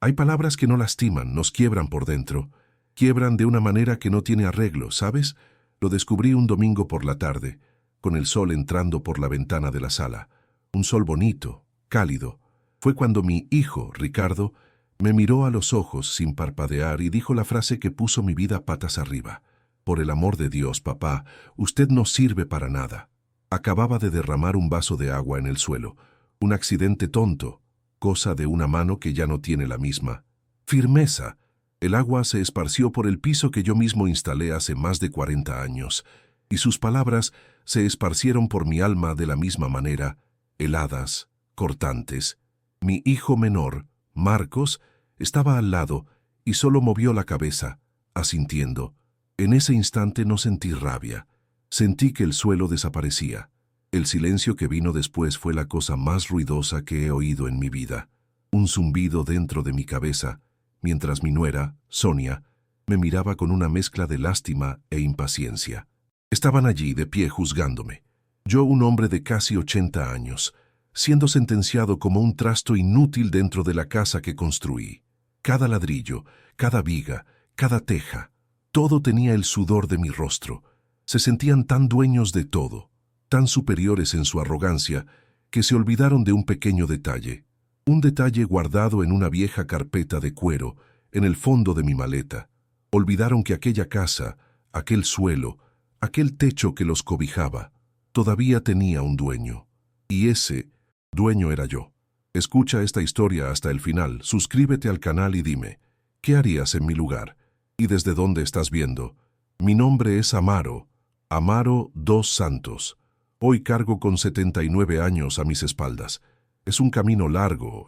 Hay palabras que no lastiman, nos quiebran por dentro. Quiebran de una manera que no tiene arreglo, ¿sabes? Lo descubrí un domingo por la tarde, con el sol entrando por la ventana de la sala. Un sol bonito, cálido. Fue cuando mi hijo, Ricardo, me miró a los ojos sin parpadear y dijo la frase que puso mi vida patas arriba. Por el amor de Dios, papá, usted no sirve para nada. Acababa de derramar un vaso de agua en el suelo. Un accidente tonto, cosa de una mano que ya no tiene la misma. Firmeza. El agua se esparció por el piso que yo mismo instalé hace más de 40 años, y sus palabras se esparcieron por mi alma de la misma manera, heladas, cortantes. Mi hijo menor, Marcos, estaba al lado y solo movió la cabeza, asintiendo. En ese instante no sentí rabia. Sentí que el suelo desaparecía. El silencio que vino después fue la cosa más ruidosa que he oído en mi vida. Un zumbido dentro de mi cabeza, mientras mi nuera, Sonia, me miraba con una mezcla de lástima e impaciencia. Estaban allí, de pie, juzgándome. Yo, un hombre de casi 80 años, siendo sentenciado como un trasto inútil dentro de la casa que construí. Cada ladrillo, cada viga, cada teja, todo tenía el sudor de mi rostro. Se sentían tan dueños de todo, tan superiores en su arrogancia, que se olvidaron de un pequeño detalle. Un detalle guardado en una vieja carpeta de cuero, en el fondo de mi maleta. Olvidaron que aquella casa, aquel suelo, aquel techo que los cobijaba, todavía tenía un dueño. Y ese dueño era yo. Escucha esta historia hasta el final, suscríbete al canal y dime, ¿qué harías en mi lugar? ¿Y desde dónde estás viendo? Mi nombre es Amaro, Amaro dos Santos. Hoy cargo con 79 años a mis espaldas. Es un camino largo,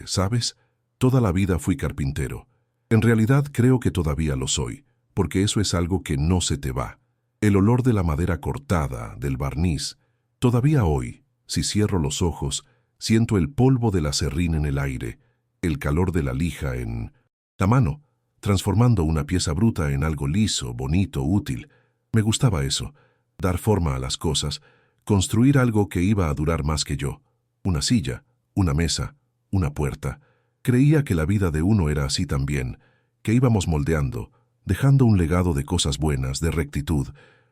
¿sabes? Toda la vida fui carpintero. En realidad creo que todavía lo soy, porque eso es algo que no se te va. El olor de la madera cortada, del barniz. Todavía hoy, si cierro los ojos, siento el polvo del aserrín en el aire, el calor de la lija en la mano, transformando una pieza bruta en algo liso, bonito, útil. Me gustaba eso, dar forma a las cosas, construir algo que iba a durar más que yo. Una silla, una mesa, una puerta. Creía que la vida de uno era así también, que íbamos moldeando, dejando un legado de cosas buenas, de rectitud,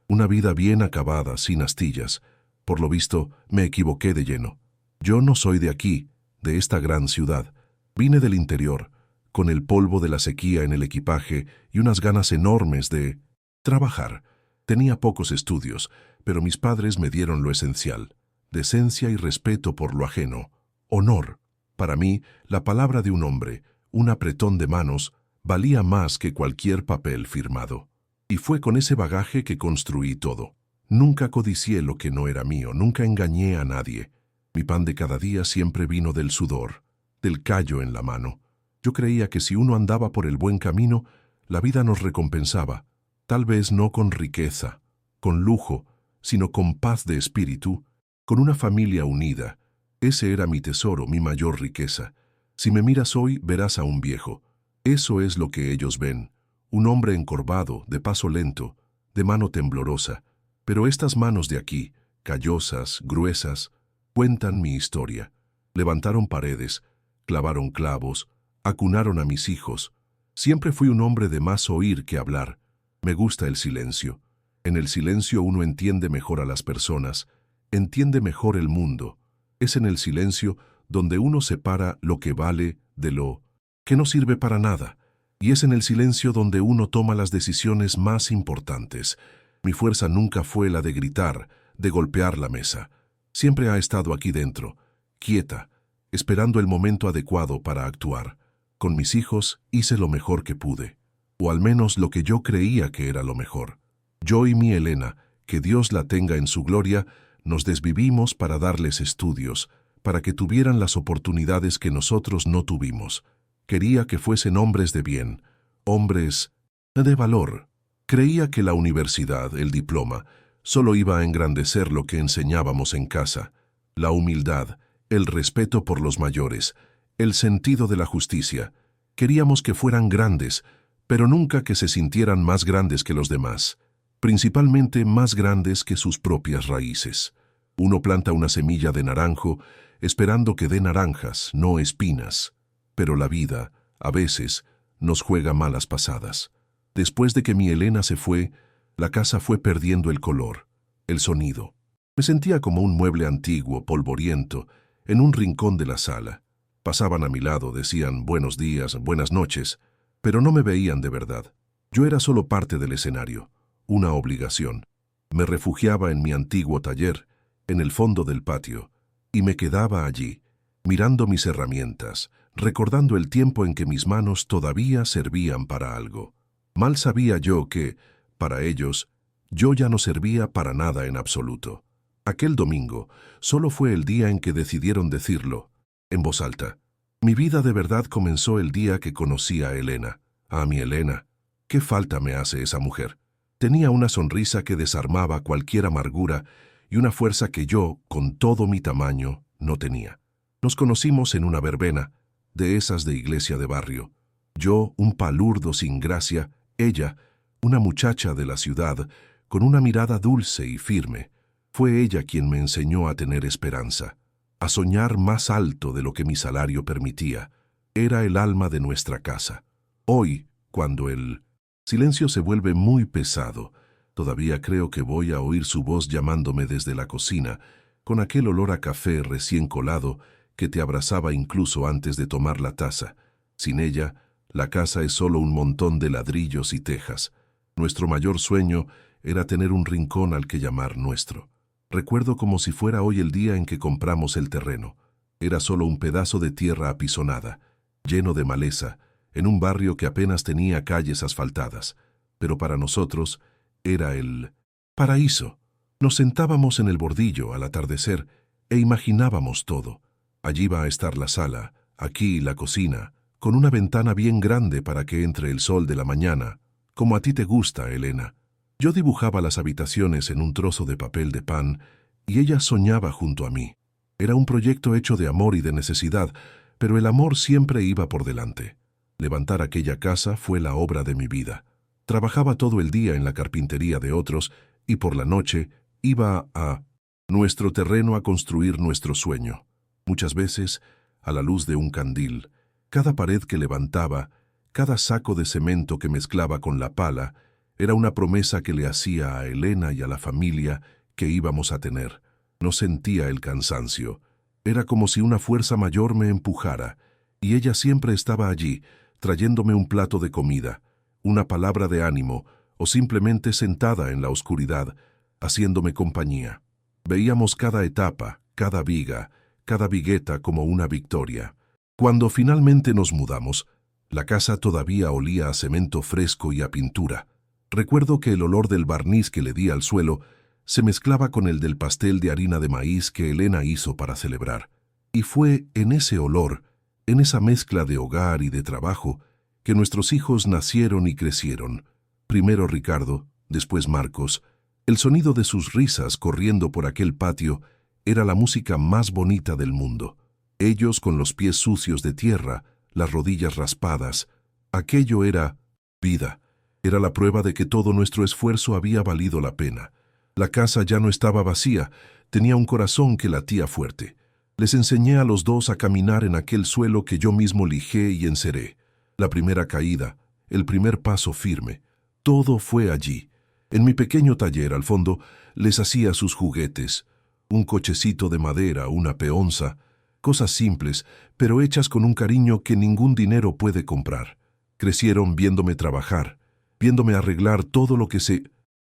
una vida bien acabada, sin astillas. Por lo visto, me equivoqué de lleno. Yo no soy de aquí, de esta gran ciudad. Vine del interior, con el polvo de la sequía en el equipaje y unas ganas enormes de trabajar. Tenía pocos estudios, pero mis padres me dieron lo esencial. Decencia y respeto por lo ajeno, honor. Para mí, la palabra de un hombre, un apretón de manos, valía más que cualquier papel firmado. Y fue con ese bagaje que construí todo. Nunca codicié lo que no era mío, nunca engañé a nadie. Mi pan de cada día siempre vino del sudor, del callo en la mano. Yo creía que si uno andaba por el buen camino, la vida nos recompensaba, tal vez no con riqueza, con lujo, sino con paz de espíritu, con una familia unida. Ese era mi tesoro, mi mayor riqueza. Si me miras hoy, verás a un viejo. Eso es lo que ellos ven. Un hombre encorvado, de paso lento, de mano temblorosa. Pero estas manos de aquí, callosas, gruesas, cuentan mi historia. Levantaron paredes, clavaron clavos, acunaron a mis hijos. Siempre fui un hombre de más oír que hablar. Me gusta el silencio. En el silencio uno entiende mejor a las personas, entiende mejor el mundo. Es en el silencio donde uno separa lo que vale de lo que no sirve para nada. Y es en el silencio donde uno toma las decisiones más importantes. Mi fuerza nunca fue la de gritar, de golpear la mesa. Siempre ha estado aquí dentro, quieta, esperando el momento adecuado para actuar. Con mis hijos hice lo mejor que pude, o al menos lo que yo creía que era lo mejor. Yo y mi Elena, que Dios la tenga en su gloria, nos desvivimos para darles estudios, para que tuvieran las oportunidades que nosotros no tuvimos. Quería que fuesen hombres de bien, hombres de valor. Creía que la universidad, el diploma, solo iba a engrandecer lo que enseñábamos en casa, la humildad, el respeto por los mayores, el sentido de la justicia. Queríamos que fueran grandes, pero nunca que se sintieran más grandes que los demás, principalmente más grandes que sus propias raíces. Uno planta una semilla de naranjo esperando que dé naranjas, no espinas. Pero la vida, A veces nos juega malas pasadas. Después de que mi Elena se fue, la casa fue perdiendo el color, el sonido. Me sentía como un mueble antiguo, polvoriento, en un rincón de la sala. Pasaban a mi lado, decían buenos días, buenas noches, pero no me veían de verdad. Yo era solo parte del escenario, una obligación. Me refugiaba en mi antiguo taller, en el fondo del patio, y me quedaba allí, mirando mis herramientas, recordando el tiempo en que mis manos todavía servían para algo. Mal sabía yo que, para ellos, yo ya no servía para nada en absoluto. Aquel domingo solo fue el día en que decidieron decirlo, en voz alta. Mi vida de verdad comenzó el día que conocí a Elena. A mi Elena. ¿Qué falta me hace esa mujer? Tenía una sonrisa que desarmaba cualquier amargura y una fuerza que yo, con todo mi tamaño, no tenía. Nos conocimos en una verbena, de esas de iglesia de barrio. Yo, un palurdo sin gracia, ella, una muchacha de la ciudad, con una mirada dulce y firme. Fue ella quien me enseñó a tener esperanza, a soñar más alto de lo que mi salario permitía. Era el alma de nuestra casa. Hoy, cuando el silencio se vuelve muy pesado, todavía creo que voy a oír su voz llamándome desde la cocina, con aquel olor a café recién colado que te abrazaba incluso antes de tomar la taza. Sin ella, la casa es solo un montón de ladrillos y tejas. Nuestro mayor sueño era tener un rincón al que llamar nuestro. Recuerdo como si fuera hoy el día en que compramos el terreno. Era solo un pedazo de tierra apisonada, lleno de maleza, en un barrio que apenas tenía calles asfaltadas. Pero para nosotros era el paraíso. Nos sentábamos en el bordillo al atardecer e imaginábamos todo. Allí va a estar la sala, aquí la cocina, con una ventana bien grande para que entre el sol de la mañana, como a ti te gusta, Elena. Yo dibujaba las habitaciones en un trozo de papel de pan y ella soñaba junto a mí. Era un proyecto hecho de amor y de necesidad, pero el amor siempre iba por delante. Levantar aquella casa fue la obra de mi vida. Trabajaba todo el día en la carpintería de otros y por la noche iba a nuestro terreno a construir nuestro sueño. Muchas veces, a la luz de un candil, cada pared que levantaba, cada saco de cemento que mezclaba con la pala, era una promesa que le hacía a Elena y a la familia que íbamos a tener. No sentía el cansancio. Era como si una fuerza mayor me empujara, y ella siempre estaba allí, trayéndome un plato de comida, una palabra de ánimo, o simplemente sentada en la oscuridad, haciéndome compañía. Veíamos cada etapa, cada viga, cada vigueta como una victoria. Cuando finalmente nos mudamos, la casa todavía olía a cemento fresco y a pintura. Recuerdo que el olor del barniz que le di al suelo se mezclaba con el del pastel de harina de maíz que Elena hizo para celebrar. Y fue en ese olor, en esa mezcla de hogar y de trabajo, que nuestros hijos nacieron y crecieron. Primero Ricardo, después Marcos. El sonido de sus risas corriendo por aquel patio era la música más bonita del mundo. Ellos con los pies sucios de tierra, las rodillas raspadas. Aquello era vida. Era la prueba de que todo nuestro esfuerzo había valido la pena. La casa ya no estaba vacía, tenía un corazón que latía fuerte. Les enseñé a los dos a caminar en aquel suelo que yo mismo lijé y enceré. La primera caída, el primer paso firme, todo fue allí. En mi pequeño taller al fondo les hacía sus juguetes, un cochecito de madera, una peonza, cosas simples, pero hechas con un cariño que ningún dinero puede comprar. Crecieron viéndome trabajar, viéndome arreglar todo lo que se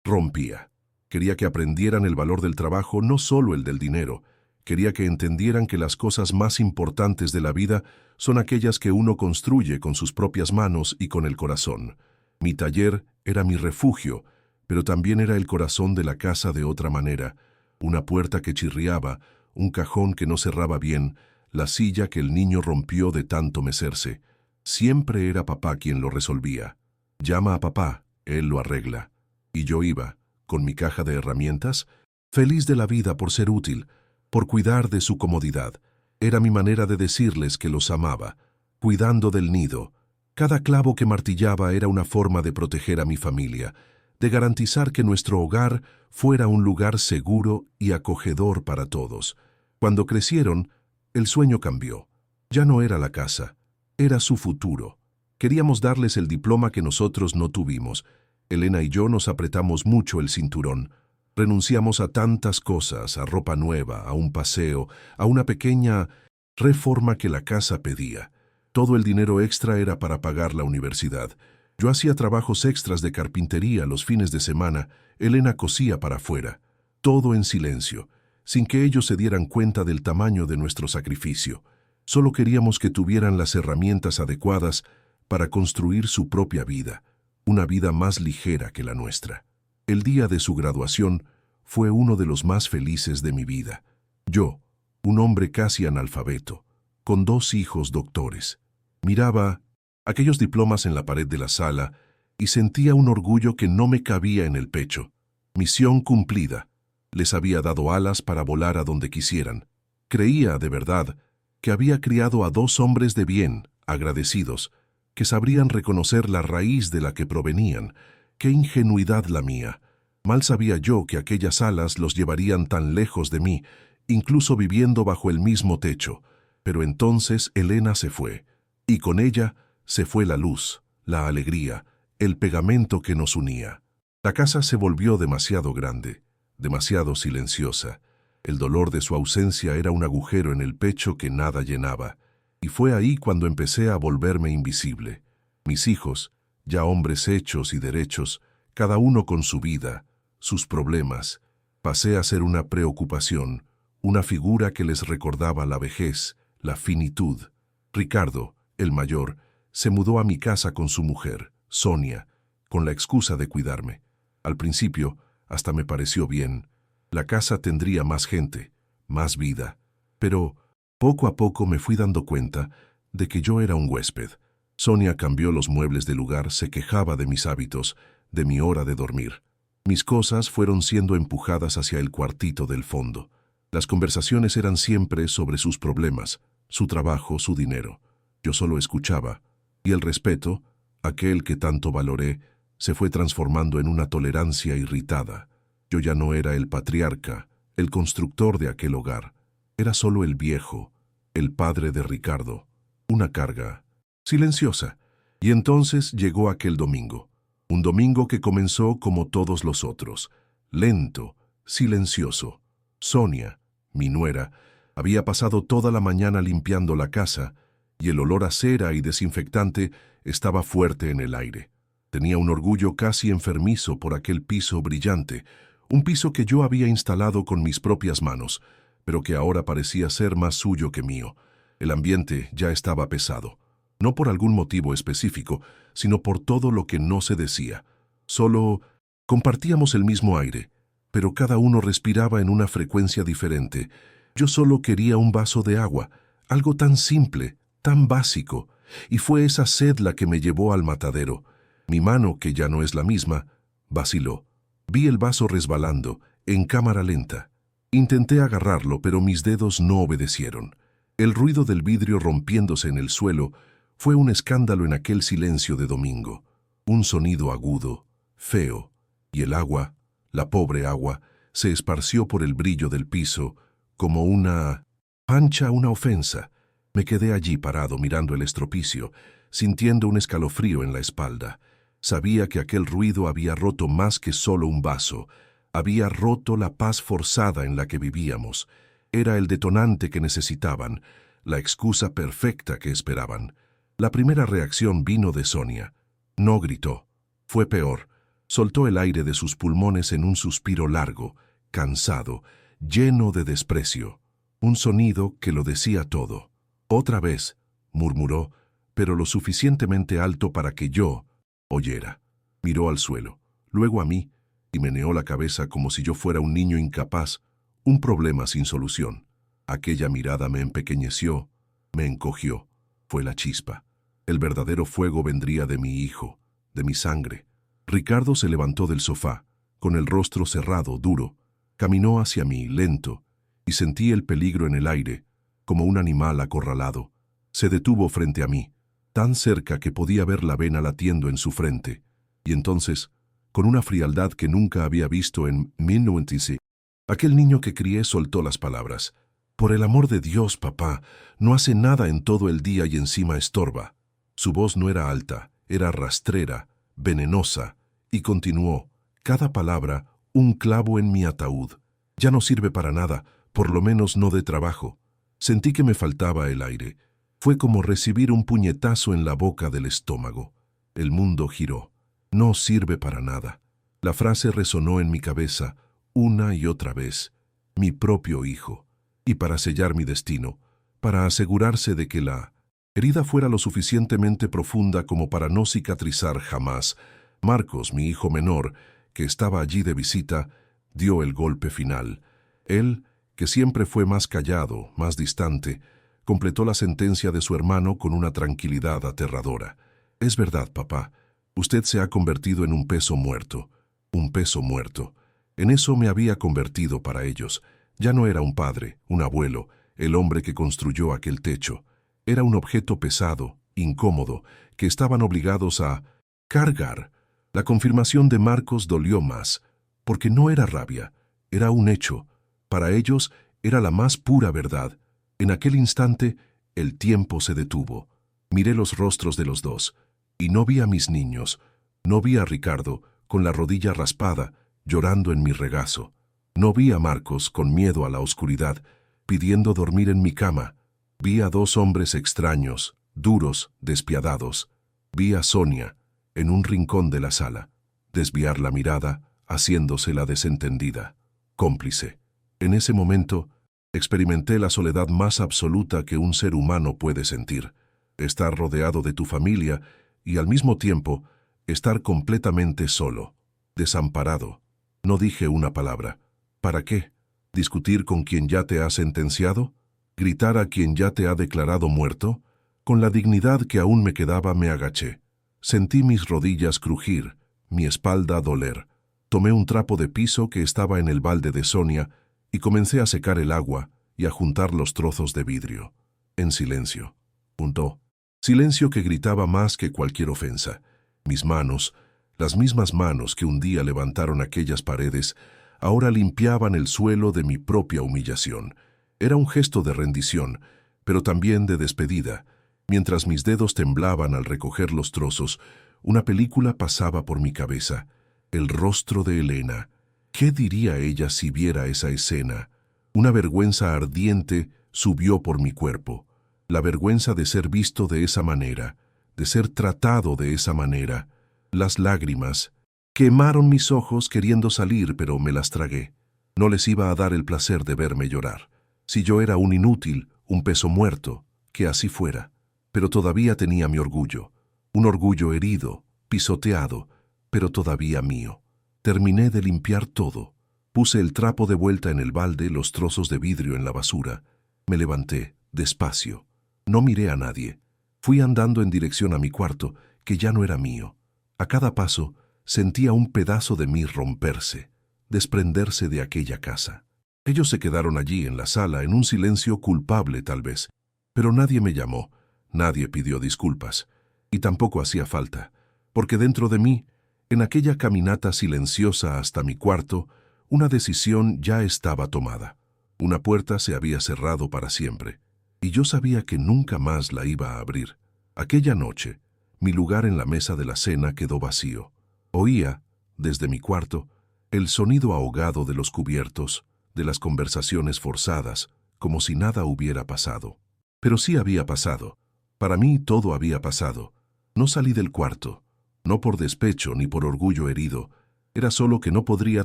rompía. Quería que aprendieran el valor del trabajo, no solo el del dinero. Quería que entendieran que las cosas más importantes de la vida son aquellas que uno construye con sus propias manos y con el corazón. Mi taller era mi refugio, pero también era el corazón de la casa de otra manera. Una puerta que chirriaba, un cajón que no cerraba bien, la silla que el niño rompió de tanto mecerse. Siempre era papá quien lo resolvía. Llama a papá, él lo arregla. Y yo iba, con mi caja de herramientas, feliz de la vida por ser útil, por cuidar de su comodidad. Era mi manera de decirles que los amaba, cuidando del nido. Cada clavo que martillaba era una forma de proteger a mi familia, de garantizar que nuestro hogar fuera un lugar seguro y acogedor para todos. Cuando crecieron, el sueño cambió. Ya no era la casa, era su futuro. Queríamos darles el diploma que nosotros no tuvimos. Elena y yo nos apretamos mucho el cinturón. Renunciamos a tantas cosas, a ropa nueva, a un paseo, a una pequeña reforma que la casa pedía. Todo el dinero extra era para pagar la universidad. Yo hacía trabajos extras de carpintería los fines de semana. Elena cosía para afuera. Todo en silencio, sin que ellos se dieran cuenta del tamaño de nuestro sacrificio. Solo queríamos que tuvieran las herramientas adecuadas para construir su propia vida, una vida más ligera que la nuestra. El día de su graduación fue uno de los más felices de mi vida. Yo, un hombre casi analfabeto, con 2 hijos doctores, miraba aquellos diplomas en la pared de la sala y sentía un orgullo que no me cabía en el pecho. Misión cumplida. Les había dado alas para volar a donde quisieran. Creía, de verdad, que había criado a 2 hombres de bien, agradecidos, que sabrían reconocer la raíz de la que provenían. ¡Qué ingenuidad la mía! Mal sabía yo que aquellas alas los llevarían tan lejos de mí, incluso viviendo bajo el mismo techo. Pero entonces Elena se fue, y con ella se fue la luz, la alegría, el pegamento que nos unía. La casa se volvió demasiado grande, demasiado silenciosa. El dolor de su ausencia era un agujero en el pecho que nada llenaba, y fue ahí cuando empecé a volverme invisible. Mis hijos, ya hombres hechos y derechos, cada uno con su vida, sus problemas, pasé a ser una preocupación, una figura que les recordaba la vejez, la finitud. Ricardo, el mayor, se mudó a mi casa con su mujer, Sonia, con la excusa de cuidarme. Al principio, hasta me pareció bien. La casa tendría más gente, más vida. Pero poco a poco me fui dando cuenta de que yo era un huésped. Sonia cambió los muebles del lugar, se quejaba de mis hábitos, de mi hora de dormir. Mis cosas fueron siendo empujadas hacia el cuartito del fondo. Las conversaciones eran siempre sobre sus problemas, su trabajo, su dinero. Yo solo escuchaba, y el respeto, aquel que tanto valoré, se fue transformando en una tolerancia irritada. Yo ya no era el patriarca, el constructor de aquel hogar. Era solo el viejo, el padre de Ricardo. Una carga silenciosa. Y entonces llegó aquel domingo. Un domingo que comenzó como todos los otros. Lento, silencioso. Sonia, mi nuera, había pasado toda la mañana limpiando la casa, y el olor a cera y desinfectante estaba fuerte en el aire. Tenía un orgullo casi enfermizo por aquel piso brillante, un piso que yo había instalado con mis propias manos, pero que ahora parecía ser más suyo que mío. El ambiente ya estaba pesado, no por algún motivo específico, sino por todo lo que no se decía. Solo compartíamos el mismo aire, pero cada uno respiraba en una frecuencia diferente. Yo solo quería un vaso de agua, algo tan simple, tan básico, y fue esa sed la que me llevó al matadero. Mi mano, que ya no es la misma, vaciló. Vi el vaso resbalando, en cámara lenta. Intenté agarrarlo, pero mis dedos no obedecieron. El ruido del vidrio rompiéndose en el suelo fue un escándalo en aquel silencio de domingo. Un sonido agudo, feo, y el agua, la pobre agua, se esparció por el brillo del piso como una pancha, una ofensa. Me quedé allí parado mirando el estropicio, sintiendo un escalofrío en la espalda. Sabía que aquel ruido había roto más que solo un vaso. Había roto la paz forzada en la que vivíamos. Era el detonante que necesitaban, la excusa perfecta que esperaban. La primera reacción vino de Sonia. No gritó. Fue peor. Soltó el aire de sus pulmones en un suspiro largo, cansado, lleno de desprecio. Un sonido que lo decía todo. «Otra vez», murmuró, pero lo suficientemente alto para que yo oyera. Miró al suelo, luego a mí, y meneó la cabeza como si yo fuera un niño incapaz, un problema sin solución. Aquella mirada me empequeñeció, me encogió. Fue la chispa. El verdadero fuego vendría de mi hijo, de mi sangre. Ricardo se levantó del sofá, con el rostro cerrado, duro. Caminó hacia mí, lento, y sentí el peligro en el aire, como un animal acorralado. Se detuvo frente a mí, tan cerca que podía ver la vena latiendo en su frente. Y entonces, con una frialdad que nunca había visto en 1996, aquel niño que crié soltó las palabras. «Por el amor de Dios, papá, no hace nada en todo el día y encima estorba». Su voz no era alta, era rastrera, venenosa, y continuó, cada palabra, un clavo en mi ataúd. Ya no sirve para nada, por lo menos no de trabajo. Sentí que me faltaba el aire. Fue como recibir un puñetazo en la boca del estómago. El mundo giró. No sirve para nada. La frase resonó en mi cabeza una y otra vez. Mi propio hijo. Y para sellar mi destino, para asegurarse de que la herida fuera lo suficientemente profunda como para no cicatrizar jamás, Marcos, mi hijo menor, que estaba allí de visita, dio el golpe final. Él, que siempre fue más callado, más distante, completó la sentencia de su hermano con una tranquilidad aterradora. Es verdad, papá, usted se ha convertido en un peso muerto. Un peso muerto. En eso me había convertido para ellos. Ya no era un padre, un abuelo, el hombre que construyó aquel techo. Era un objeto pesado, incómodo, que estaban obligados a cargar. La confirmación de Marcos dolió más, porque no era rabia, era un hecho. Para ellos era la más pura verdad. En aquel instante, el tiempo se detuvo. Miré los rostros de los dos, y no vi a mis niños, no vi a Ricardo, con la rodilla raspada, llorando en mi regazo. No vi a Marcos, con miedo a la oscuridad, pidiendo dormir en mi cama. Vi a dos hombres extraños, duros, despiadados. Vi a Sonia, en un rincón de la sala, desviar la mirada, haciéndose la desentendida, cómplice. En ese momento, experimenté la soledad más absoluta que un ser humano puede sentir. Estar rodeado de tu familia y al mismo tiempo estar completamente solo, desamparado. No dije una palabra. ¿Para qué? ¿Discutir con quien ya te ha sentenciado? ¿Gritar a quien ya te ha declarado muerto? Con la dignidad que aún me quedaba me agaché. Sentí mis rodillas crujir, mi espalda doler. Tomé un trapo de piso que estaba en el balde de Sonia y comencé a secar el agua y a juntar los trozos de vidrio. En silencio. Juntó. Silencio que gritaba más que cualquier ofensa. Mis manos, las mismas manos que un día levantaron aquellas paredes, ahora limpiaban el suelo de mi propia humillación. Era un gesto de rendición, pero también de despedida. Mientras mis dedos temblaban al recoger los trozos, una película pasaba por mi cabeza. El rostro de Elena. ¿Qué diría ella si viera esa escena? Una vergüenza ardiente subió por mi cuerpo. La vergüenza de ser visto de esa manera, de ser tratado de esa manera. Las lágrimas quemaron mis ojos queriendo salir, pero me las tragué. No les iba a dar el placer de verme llorar. Si yo era un inútil, un peso muerto, que así fuera. Pero todavía tenía mi orgullo. Un orgullo herido, pisoteado, pero todavía mío. Terminé de limpiar todo. Puse el trapo de vuelta en el balde, los trozos de vidrio en la basura. Me levanté, despacio. No miré a nadie. Fui andando en dirección a mi cuarto, que ya no era mío. A cada paso, sentía un pedazo de mí romperse, desprenderse de aquella casa. Ellos se quedaron allí en la sala, en un silencio culpable tal vez, pero nadie me llamó, nadie pidió disculpas, y tampoco hacía falta, porque dentro de mí, en aquella caminata silenciosa hasta mi cuarto, una decisión ya estaba tomada. Una puerta se había cerrado para siempre, y yo sabía que nunca más la iba a abrir. Aquella noche, mi lugar en la mesa de la cena quedó vacío. Oía, desde mi cuarto, el sonido ahogado de los cubiertos, de las conversaciones forzadas, como si nada hubiera pasado. Pero sí había pasado. Para mí todo había pasado. No salí del cuarto, no por despecho ni por orgullo herido, era solo que no podría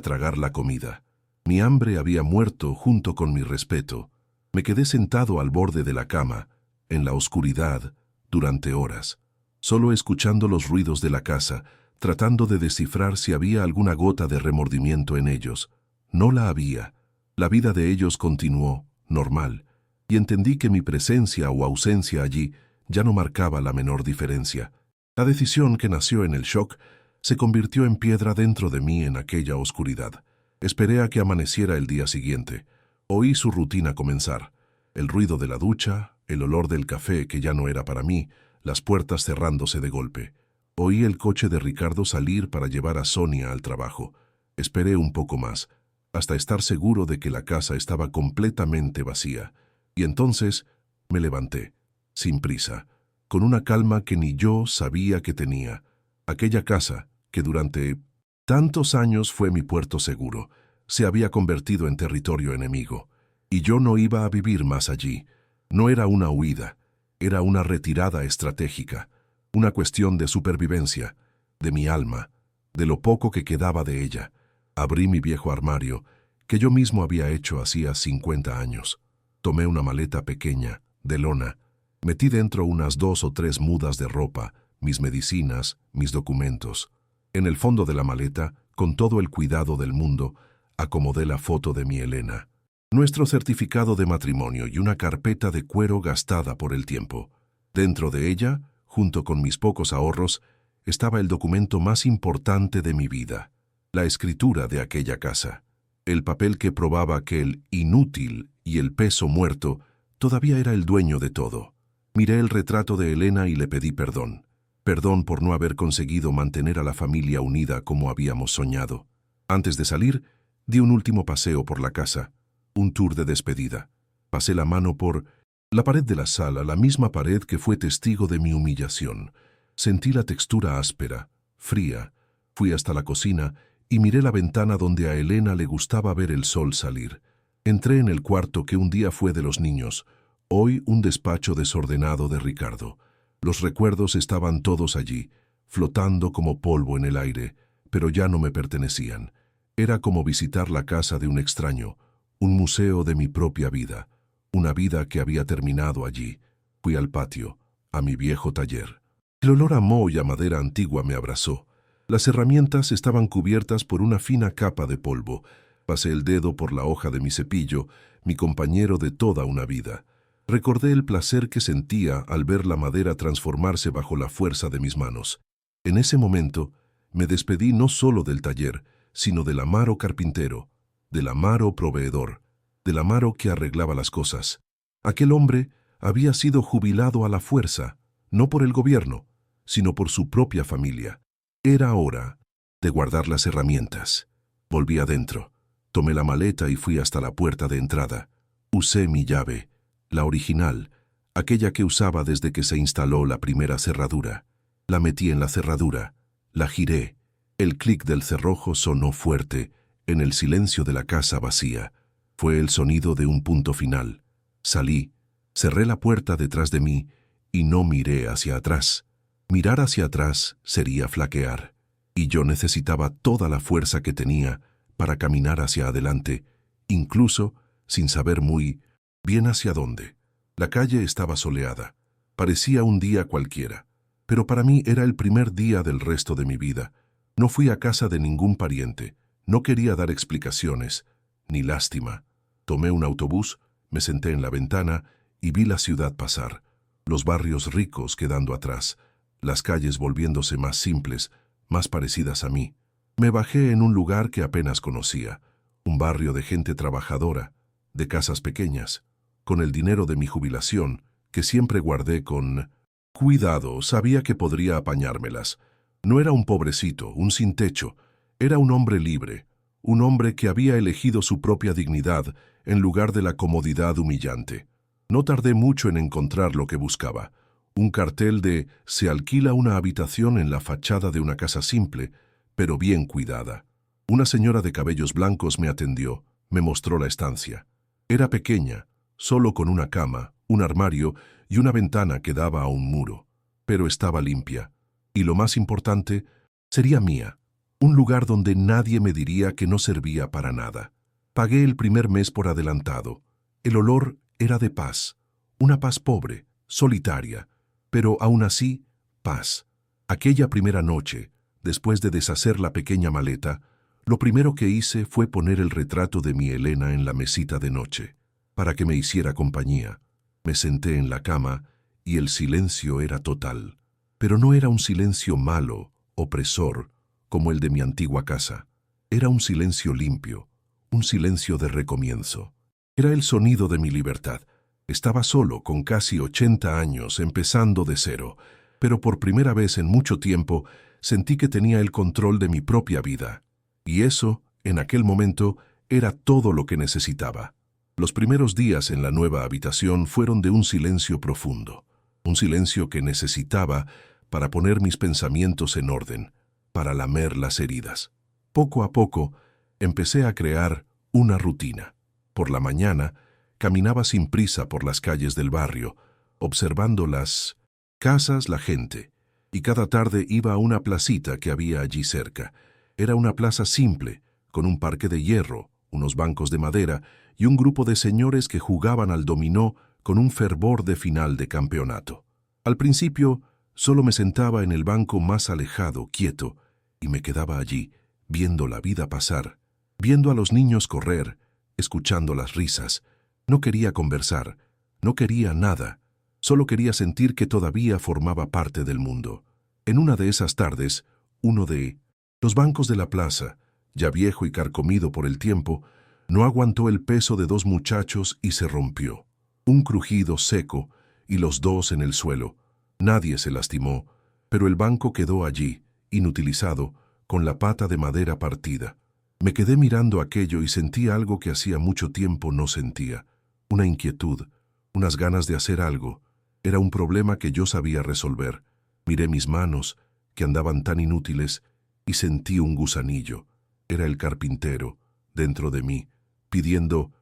tragar la comida. Mi hambre había muerto junto con mi respeto. Me quedé sentado al borde de la cama, en la oscuridad, durante horas, solo escuchando los ruidos de la casa, tratando de descifrar si había alguna gota de remordimiento en ellos. No la había. La vida de ellos continuó, normal, y entendí que mi presencia o ausencia allí ya no marcaba la menor diferencia. La decisión que nació en el shock se convirtió en piedra dentro de mí en aquella oscuridad. Esperé a que amaneciera el día siguiente. Oí su rutina comenzar. El ruido de la ducha, el olor del café que ya no era para mí, las puertas cerrándose de golpe. Oí el coche de Ricardo salir para llevar a Sonia al trabajo. Esperé un poco más, hasta estar seguro de que la casa estaba completamente vacía. Y entonces me levanté, sin prisa. con una calma que ni yo sabía que tenía. Aquella casa, que durante tantos años fue mi puerto seguro, se había convertido en territorio enemigo, y yo no iba a vivir más allí. No era una huida, era una retirada estratégica, una cuestión de supervivencia, de mi alma, de lo poco que quedaba de ella. Abrí mi viejo armario, que yo mismo había hecho hacía 50 años. Tomé una maleta pequeña, de lona, metí dentro unas 2 o 3 mudas de ropa, mis medicinas, mis documentos. En el fondo de la maleta, con todo el cuidado del mundo, acomodé la foto de mi Elena, nuestro certificado de matrimonio y una carpeta de cuero gastada por el tiempo. Dentro de ella, junto con mis pocos ahorros, estaba el documento más importante de mi vida, la escritura de aquella casa, el papel que probaba que el inútil y el peso muerto todavía era el dueño de todo. Miré el retrato de Elena y le pedí perdón. Perdón por no haber conseguido mantener a la familia unida como habíamos soñado. Antes de salir, di un último paseo por la casa, un tour de despedida. Pasé la mano por la pared de la sala, la misma pared que fue testigo de mi humillación. Sentí la textura áspera, fría. Fui hasta la cocina y miré la ventana donde a Elena le gustaba ver el sol salir. Entré en el cuarto que un día fue de los niños, hoy un despacho desordenado de Ricardo. Los recuerdos estaban todos allí, flotando como polvo en el aire, pero ya no me pertenecían. Era como visitar la casa de un extraño, un museo de mi propia vida, una vida que había terminado allí. Fui al patio, a mi viejo taller. El olor a moho y a madera antigua me abrazó. Las herramientas estaban cubiertas por una fina capa de polvo. Pasé el dedo por la hoja de mi cepillo, mi compañero de toda una vida. Recordé el placer que sentía al ver la madera transformarse bajo la fuerza de mis manos. En ese momento, me despedí no solo del taller, sino del Amaro carpintero, del Amaro proveedor, del Amaro que arreglaba las cosas. Aquel hombre había sido jubilado a la fuerza, no por el gobierno, sino por su propia familia. Era hora de guardar las herramientas. Volví adentro, tomé la maleta y fui hasta la puerta de entrada. Usé mi llave, la original, aquella que usaba desde que se instaló la primera cerradura. La metí en la cerradura, la giré. El clic del cerrojo sonó fuerte, en el silencio de la casa vacía. Fue el sonido de un punto final. Salí, cerré la puerta detrás de mí y no miré hacia atrás. Mirar hacia atrás sería flaquear, y yo necesitaba toda la fuerza que tenía para caminar hacia adelante, incluso sin saber muy bien hacia dónde. La calle estaba soleada. Parecía un día cualquiera, pero para mí era el primer día del resto de mi vida. No fui a casa de ningún pariente, no quería dar explicaciones, ni lástima. Tomé un autobús, me senté en la ventana y vi la ciudad pasar, los barrios ricos quedando atrás, las calles volviéndose más simples, más parecidas a mí. Me bajé en un lugar que apenas conocía, un barrio de gente trabajadora, de casas pequeñas. Con el dinero de mi jubilación, que siempre guardé con cuidado, sabía que podría apañármelas. No era un pobrecito, un sin techo, era un hombre libre, un hombre que había elegido su propia dignidad en lugar de la comodidad humillante. No tardé mucho en encontrar lo que buscaba. Un cartel de «Se alquila una habitación en la fachada de una casa simple, pero bien cuidada». Una señora de cabellos blancos me atendió, me mostró la estancia. Era pequeña, solo con una cama, un armario y una ventana que daba a un muro, pero estaba limpia. Y lo más importante, sería mía, un lugar donde nadie me diría que no servía para nada. Pagué el primer mes por adelantado. El olor era de paz, una paz pobre, solitaria, pero aún así, paz. Aquella primera noche, después de deshacer la pequeña maleta, lo primero que hice fue poner el retrato de mi Elena en la mesita de noche, para que me hiciera compañía. Me senté en la cama y el silencio era total. Pero no era un silencio malo, opresor, como el de mi antigua casa. Era un silencio limpio, un silencio de recomienzo. Era el sonido de mi libertad. Estaba solo, con casi 80 años, empezando de cero, pero por primera vez en mucho tiempo sentí que tenía el control de mi propia vida. Y eso, en aquel momento, era todo lo que necesitaba. Los primeros días en la nueva habitación fueron de un silencio profundo. un silencio que necesitaba para poner mis pensamientos en orden, para lamer las heridas. Poco a poco, empecé a crear una rutina. Por la mañana, caminaba sin prisa por las calles del barrio, observando las casas, la gente, y cada tarde iba a una placita que había allí cerca. Era una plaza simple, con un parque de hierro, unos bancos de madera y un grupo de señores que jugaban al dominó con un fervor de final de campeonato. Al principio, solo me sentaba en el banco más alejado, quieto, y me quedaba allí, viendo la vida pasar, viendo a los niños correr, escuchando las risas. No quería conversar, no quería nada, solo quería sentir que todavía formaba parte del mundo. En una de esas tardes, uno de los bancos de la plaza, ya viejo y carcomido por el tiempo, no aguantó el peso de dos muchachos y se rompió. Un crujido seco y los dos en el suelo. Nadie se lastimó, pero el banco quedó allí, inutilizado, con la pata de madera partida. Me quedé mirando aquello y sentí algo que hacía mucho tiempo no sentía. Una inquietud, unas ganas de hacer algo. Era un problema que yo sabía resolver. Miré mis manos, que andaban tan inútiles, y sentí un gusanillo. Era el carpintero, dentro de mí, pidiendo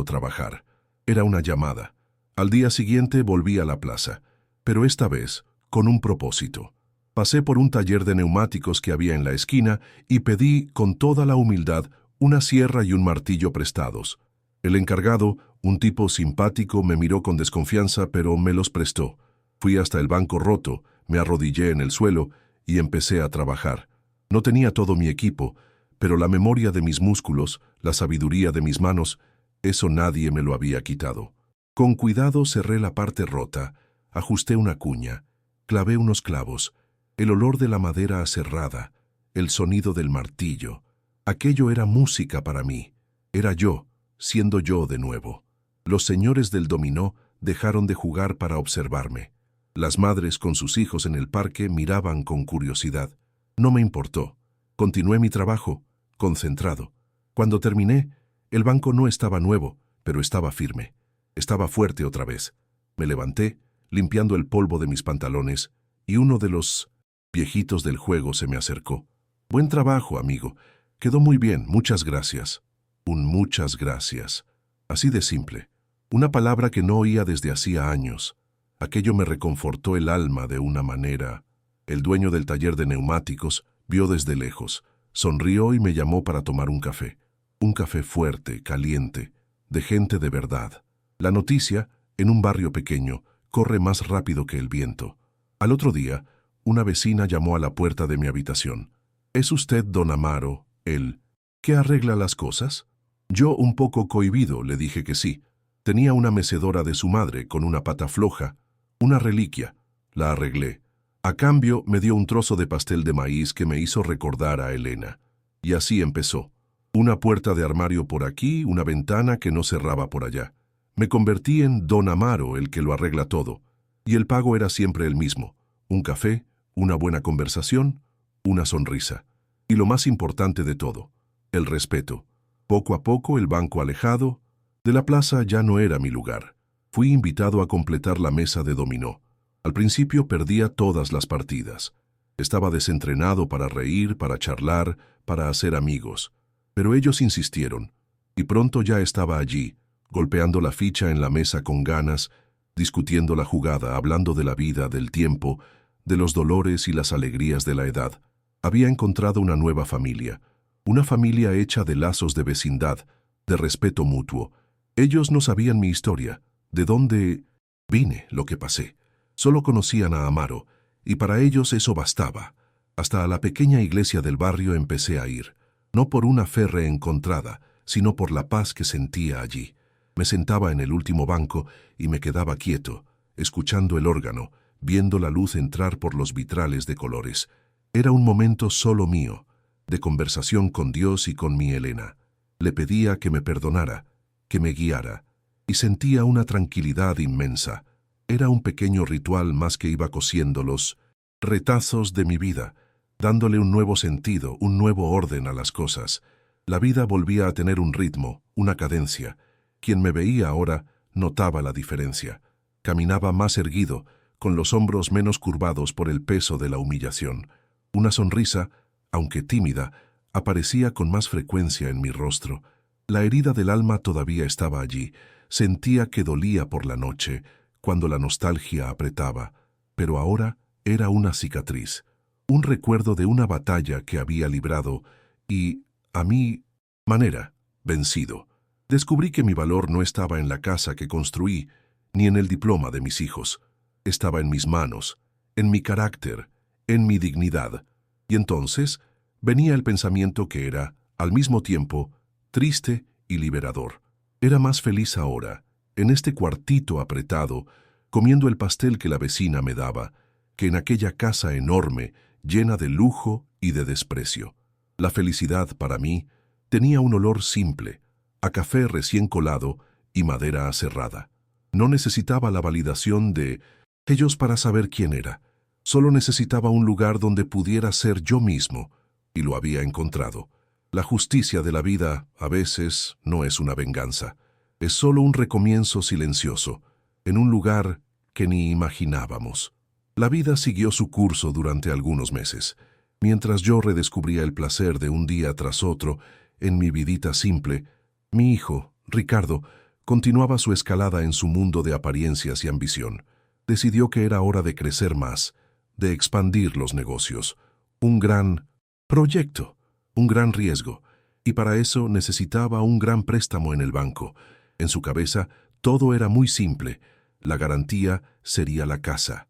trabajar. Era una llamada. Al día siguiente volví a la plaza, pero esta vez con un propósito. Pasé por un taller de neumáticos que había en la esquina y pedí con toda la humildad una sierra y un martillo prestados. El encargado, un tipo simpático, me miró con desconfianza, pero me los prestó. Fui hasta el banco roto, me arrodillé en el suelo y empecé a trabajar. No tenía todo mi equipo, pero la memoria de mis músculos, la sabiduría de mis manos, eso nadie me lo había quitado. Con cuidado cerré la parte rota, ajusté una cuña, clavé unos clavos, el olor de la madera aserrada, el sonido del martillo. Aquello era música para mí. Era yo, siendo yo de nuevo. Los señores del dominó dejaron de jugar para observarme. Las madres con sus hijos en el parque miraban con curiosidad. No me importó. Continué mi trabajo, concentrado. Cuando terminé, el banco no estaba nuevo, pero estaba firme. Estaba fuerte otra vez. Me levanté, limpiando el polvo de mis pantalones, y uno de los viejitos del juego se me acercó. Buen trabajo, amigo. Quedó muy bien, muchas gracias. Un muchas gracias. Así de simple. Una palabra que no oía desde hacía años. Aquello me reconfortó el alma de una manera. El dueño del taller de neumáticos vio desde lejos, sonrió y me llamó para tomar un café. Un café fuerte, caliente, de gente de verdad. La noticia, en un barrio pequeño, corre más rápido que el viento. Al otro día, una vecina llamó a la puerta de mi habitación. ¿Es usted don Amaro, el que arregla las cosas? Yo, un poco cohibido, le dije que sí. Tenía una mecedora de su madre con una pata floja, una reliquia. La arreglé. A cambio, me dio un trozo de pastel de maíz que me hizo recordar a Elena. Y así empezó. Una puerta de armario por aquí, una ventana que no cerraba por allá. Me convertí en don Amaro, el que lo arregla todo. Y el pago era siempre el mismo. Un café, una buena conversación, una sonrisa. Y lo más importante de todo, el respeto. Poco a poco, el banco alejado de la plaza ya no era mi lugar. Fui invitado a completar la mesa de dominó. Al principio perdía todas las partidas. Estaba desentrenado para reír, para charlar, para hacer amigos. Pero ellos insistieron, y pronto ya estaba allí, golpeando la ficha en la mesa con ganas, discutiendo la jugada, hablando de la vida, del tiempo, de los dolores y las alegrías de la edad. Había encontrado una nueva familia, una familia hecha de lazos de vecindad, de respeto mutuo. Ellos no sabían mi historia, de dónde vine, lo que pasé. Solo conocían a Amaro, y para ellos eso bastaba. Hasta a la pequeña iglesia del barrio empecé a ir, no por una fe reencontrada, sino por la paz que sentía allí. Me sentaba en el último banco y me quedaba quieto, escuchando el órgano, viendo la luz entrar por los vitrales de colores. Era un momento solo mío, de conversación con Dios y con mi Elena. Le pedía que me perdonara, que me guiara, y sentía una tranquilidad inmensa. Era un pequeño ritual más que iba cosiendo los retazos de mi vida, dándole un nuevo sentido, un nuevo orden a las cosas. La vida volvía a tener un ritmo, una cadencia. Quien me veía ahora notaba la diferencia. Caminaba más erguido, con los hombros menos curvados por el peso de la humillación. Una sonrisa, aunque tímida, aparecía con más frecuencia en mi rostro. La herida del alma todavía estaba allí. Sentía que dolía por la noche, cuando la nostalgia apretaba. Pero ahora era una cicatriz, un recuerdo de una batalla que había librado y, a mi manera, vencido. Descubrí que mi valor no estaba en la casa que construí, ni en el diploma de mis hijos. Estaba en mis manos, en mi carácter, en mi dignidad. Y entonces venía el pensamiento que era, al mismo tiempo, triste y liberador. Era más feliz ahora, en este cuartito apretado, comiendo el pastel que la vecina me daba, que en aquella casa enorme, llena de lujo y de desprecio. La felicidad, para mí, tenía un olor simple, a café recién colado y madera aserrada. No necesitaba la validación de ellos para saber quién era. Solo necesitaba un lugar donde pudiera ser yo mismo, y lo había encontrado. La justicia de la vida, a veces, no es una venganza. Es solo un recomienzo silencioso, en un lugar que ni imaginábamos. La vida siguió su curso durante algunos meses, mientras yo redescubría el placer de un día tras otro en mi vidita simple. Mi hijo, Ricardo, continuaba su escalada en su mundo de apariencias y ambición. Decidió que era hora de crecer más, de expandir los negocios. Un gran proyecto, un gran riesgo, y para eso necesitaba un gran préstamo en el banco. En su cabeza todo era muy simple. La garantía sería la casa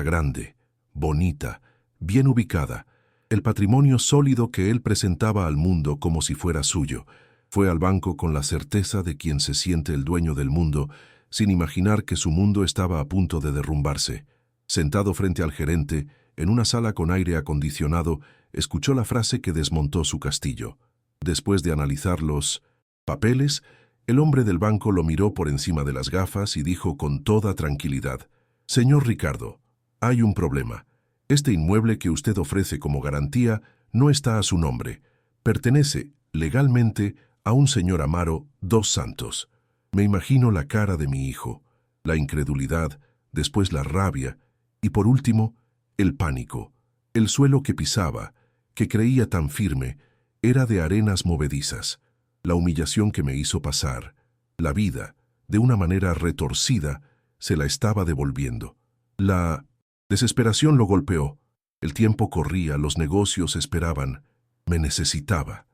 grande, bonita, bien ubicada, el patrimonio sólido que él presentaba al mundo como si fuera suyo. Fue al banco con la certeza de quien se siente el dueño del mundo, sin imaginar que su mundo estaba a punto de derrumbarse. Sentado frente al gerente, en una sala con aire acondicionado, escuchó la frase que desmontó su castillo. Después de analizar los papeles, el hombre del banco lo miró por encima de las gafas y dijo con toda tranquilidad: «Señor Ricardo, hay un problema. Este inmueble que usted ofrece como garantía no está a su nombre. Pertenece, legalmente, a un señor Amaro dos Santos». Me imagino la cara de mi hijo, la incredulidad, después la rabia y, por último, el pánico. El suelo que pisaba, que creía tan firme, era de arenas movedizas. La humillación que me hizo pasar, la vida, de una manera retorcida, se la estaba devolviendo. La desesperación lo golpeó. El tiempo corría, los negocios esperaban. Me necesitaba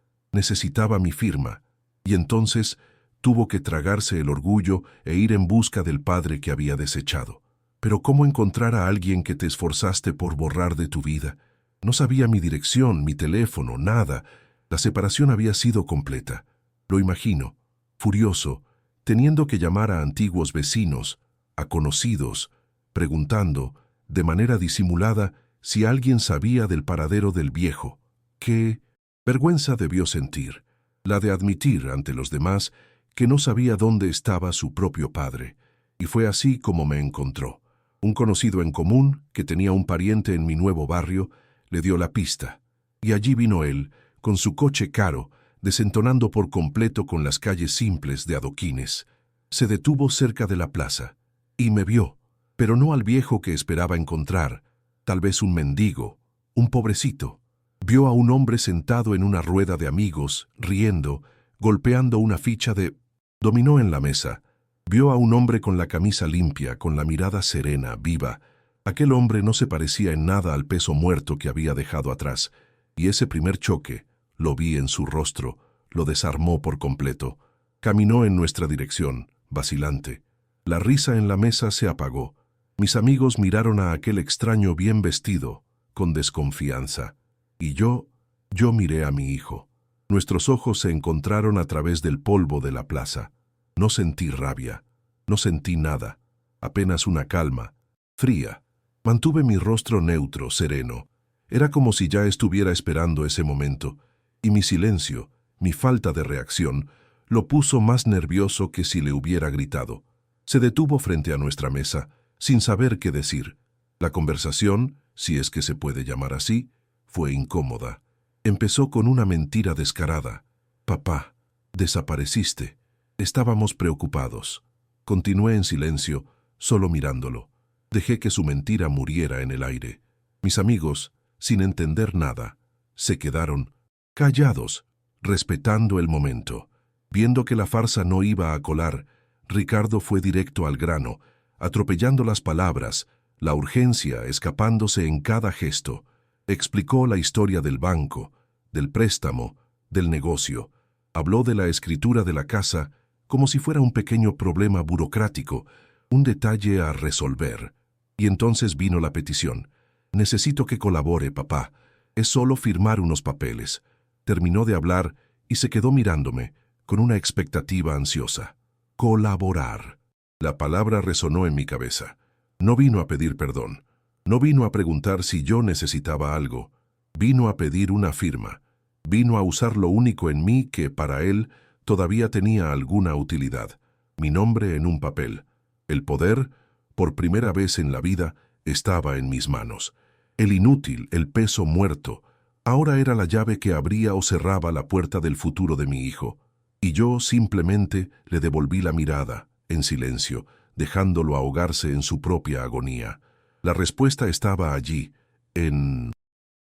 mi firma. Y entonces tuvo que tragarse el orgullo e ir en busca del padre que había desechado. Pero ¿cómo encontrar a alguien que te esforzaste por borrar de tu vida? No sabía mi dirección, mi teléfono, nada. La separación había sido completa. Lo imagino, furioso, teniendo que llamar a antiguos vecinos, a conocidos, preguntando, de manera disimulada, si alguien sabía del paradero del viejo. Qué vergüenza debió sentir, la de admitir ante los demás que no sabía dónde estaba su propio padre. Y fue así como me encontró. Un conocido en común, que tenía un pariente en mi nuevo barrio, le dio la pista. Y allí vino él, con su coche caro, desentonando por completo con las calles simples de adoquines. Se detuvo cerca de la plaza, y me vio, pero no al viejo que esperaba encontrar, tal vez un mendigo, un pobrecito. Vio a un hombre sentado en una rueda de amigos, riendo, golpeando una ficha de dominó en la mesa. Vio a un hombre con la camisa limpia, con la mirada serena, viva. Aquel hombre no se parecía en nada al peso muerto que había dejado atrás, y ese primer choque, lo vi en su rostro, lo desarmó por completo. Caminó en nuestra dirección, vacilante. La risa en la mesa se apagó. Mis amigos miraron a aquel extraño bien vestido, con desconfianza. Y yo miré a mi hijo. Nuestros ojos se encontraron a través del polvo de la plaza. No sentí rabia, no sentí nada, apenas una calma, fría. Mantuve mi rostro neutro, sereno. Era como si ya estuviera esperando ese momento, y mi silencio, mi falta de reacción, lo puso más nervioso que si le hubiera gritado. Se detuvo frente a nuestra mesa, sin saber qué decir. La conversación, si es que se puede llamar así, fue incómoda. Empezó con una mentira descarada. «Papá, desapareciste». Estábamos preocupados. Continué en silencio, solo mirándolo. Dejé que su mentira muriera en el aire. Mis amigos, sin entender nada, se quedaron callados, respetando el momento. Viendo que la farsa no iba a colar, Ricardo fue directo al grano, atropellando las palabras, la urgencia escapándose en cada gesto. Explicó la historia del banco, del préstamo, del negocio. Habló de la escritura de la casa como si fuera un pequeño problema burocrático, un detalle a resolver. Y entonces vino la petición. Necesito que colabore, papá. Es solo firmar unos papeles. Terminó de hablar y se quedó mirándome, con una expectativa ansiosa. Colaborar. La palabra resonó en mi cabeza. No vino a pedir perdón. No vino a preguntar si yo necesitaba algo. Vino a pedir una firma. Vino a usar lo único en mí que, para él, todavía tenía alguna utilidad. Mi nombre en un papel. El poder, por primera vez en la vida, estaba en mis manos. El inútil, el peso muerto, ahora era la llave que abría o cerraba la puerta del futuro de mi hijo. Y yo simplemente le devolví la mirada, en silencio, dejándolo ahogarse en su propia agonía. La respuesta estaba allí, en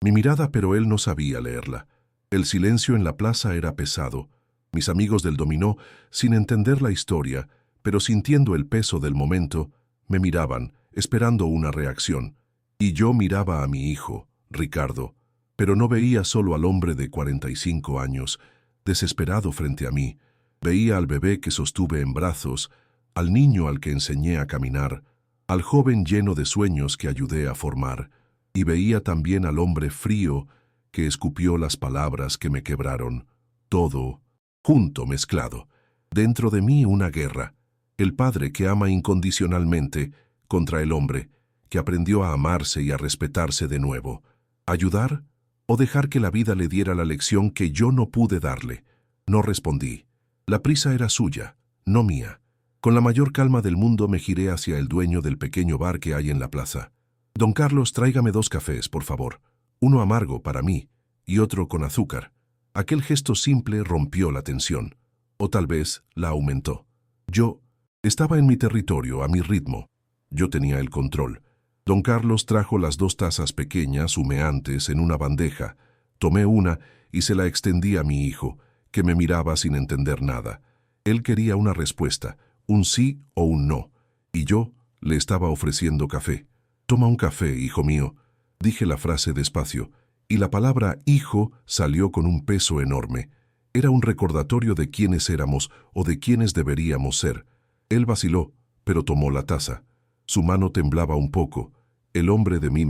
mi mirada, pero él no sabía leerla. El silencio en la plaza era pesado. Mis amigos del dominó, sin entender la historia, pero sintiendo el peso del momento, me miraban, esperando una reacción. Y yo miraba a mi hijo, Ricardo, pero no veía solo al hombre de 45 años, desesperado frente a mí. Veía al bebé que sostuve en brazos, al niño al que enseñé a caminar, al joven lleno de sueños que ayudé a formar, y veía también al hombre frío que escupió las palabras que me quebraron. Todo, junto, mezclado. Dentro de mí una guerra. El padre que ama incondicionalmente contra el hombre, que aprendió a amarse y a respetarse de nuevo. ¿Ayudar o dejar que la vida le diera la lección que yo no pude darle? No respondí. La prisa era suya, no mía. Con la mayor calma del mundo me giré hacia el dueño del pequeño bar que hay en la plaza. Don Carlos, tráigame 2 cafés, por favor. Uno amargo para mí y otro con azúcar. Aquel gesto simple rompió la tensión, o tal vez la aumentó. Yo estaba en mi territorio, a mi ritmo. Yo tenía el control. Don Carlos trajo las 2 tazas pequeñas, humeantes, en una bandeja. Tomé una y se la extendí a mi hijo, que me miraba sin entender nada. Él quería una respuesta, un sí o un no, y yo le estaba ofreciendo café. «Toma un café, hijo mío», dije la frase despacio, y la palabra hijo salió con un peso enorme. Era un recordatorio de quiénes éramos o de quiénes deberíamos ser. Él vaciló, pero tomó la taza. Su mano temblaba un poco. El hombre de mi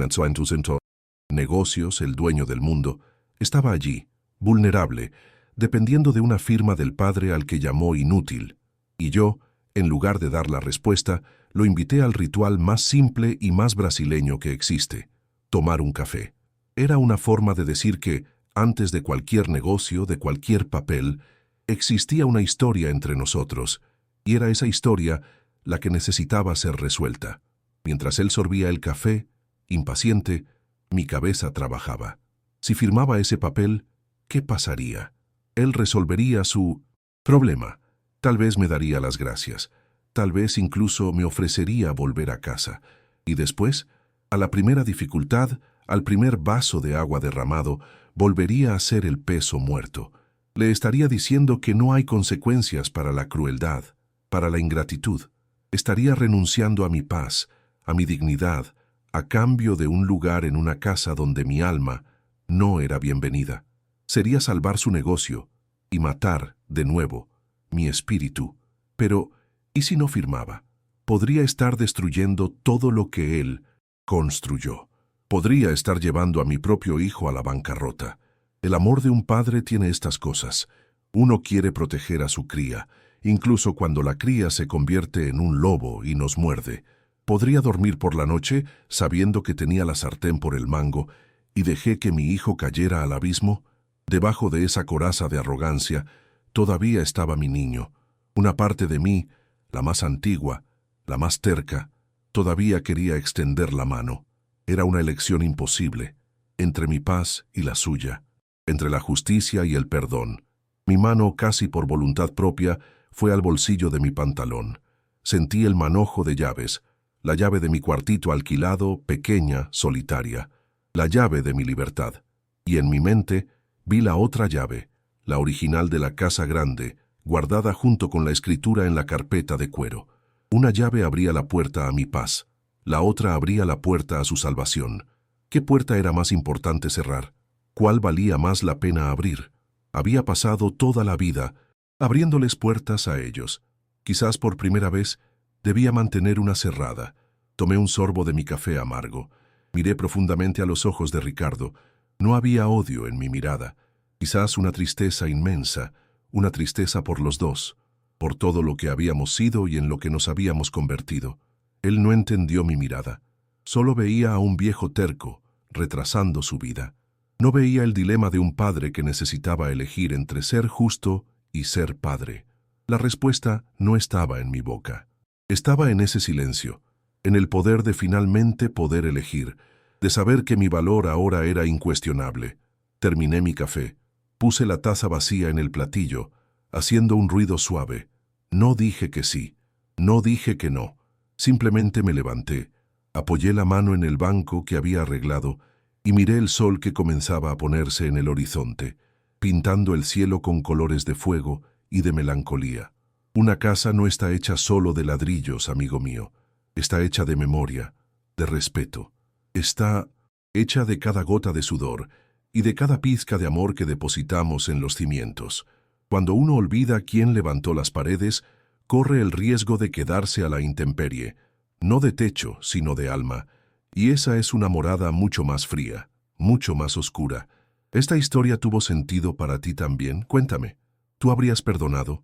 negocios, el dueño del mundo, estaba allí, vulnerable, dependiendo de una firma del padre al que llamó inútil. Y yo, en lugar de dar la respuesta, lo invité al ritual más simple y más brasileño que existe: tomar un café. Era una forma de decir que, antes de cualquier negocio, de cualquier papel, existía una historia entre nosotros, y era esa historia la que necesitaba ser resuelta. Mientras él sorbía el café, impaciente, mi cabeza trabajaba. Si firmaba ese papel, ¿qué pasaría? Él resolvería su problema. Tal vez me daría las gracias. Tal vez incluso me ofrecería volver a casa. Y después, a la primera dificultad, al primer vaso de agua derramado, volvería a ser el peso muerto. Le estaría diciendo que no hay consecuencias para la crueldad, para la ingratitud. Estaría renunciando a mi paz, a mi dignidad, a cambio de un lugar en una casa donde mi alma no era bienvenida. Sería salvar su negocio y matar, de nuevo, mi espíritu. Pero, ¿y si no firmaba? Podría estar destruyendo todo lo que él construyó. Podría estar llevando a mi propio hijo a la bancarrota. El amor de un padre tiene estas cosas. Uno quiere proteger a su cría, incluso cuando la cría se convierte en un lobo y nos muerde. Podría dormir por la noche sabiendo que tenía la sartén por el mango y dejé que mi hijo cayera al abismo. Debajo de esa coraza de arrogancia todavía estaba mi niño. Una parte de mí, la más antigua, la más terca, todavía quería extender la mano. Era una elección imposible, entre mi paz y la suya, entre la justicia y el perdón. Mi mano, casi por voluntad propia, fue al bolsillo de mi pantalón. Sentí el manojo de llaves, la llave de mi cuartito alquilado, pequeña, solitaria, la llave de mi libertad. Y en mi mente vi la otra llave, la original de la casa grande, guardada junto con la escritura en la carpeta de cuero. Una llave abría la puerta a mi paz, la otra abría la puerta a su salvación. ¿Qué puerta era más importante cerrar? ¿Cuál valía más la pena abrir? Había pasado toda la vida abriéndoles puertas a ellos. Quizás por primera vez debía mantener una cerrada. Tomé un sorbo de mi café amargo. Miré profundamente a los ojos de Ricardo. No había odio en mi mirada. Quizás una tristeza inmensa, una tristeza por los dos, por todo lo que habíamos sido y en lo que nos habíamos convertido. Él no entendió mi mirada. Solo veía a un viejo terco, retrasando su vida. No veía el dilema de un padre que necesitaba elegir entre ser justo y ser padre. La respuesta no estaba en mi boca. Estaba en ese silencio, en el poder de finalmente poder elegir, de saber que mi valor ahora era incuestionable. Terminé mi café. Puse la taza vacía en el platillo, haciendo un ruido suave. No dije que sí, no dije que no. Simplemente me levanté, apoyé la mano en el banco que había arreglado y miré el sol que comenzaba a ponerse en el horizonte, pintando el cielo con colores de fuego y de melancolía. Una casa no está hecha solo de ladrillos, amigo mío. Está hecha de memoria, de respeto. Está hecha de cada gota de sudor y de cada pizca de amor que depositamos en los cimientos. Cuando uno olvida quién levantó las paredes, corre el riesgo de quedarse a la intemperie, no de techo, sino de alma, y esa es una morada mucho más fría, mucho más oscura. ¿Esta historia tuvo sentido para ti también? Cuéntame, ¿tú habrías perdonado?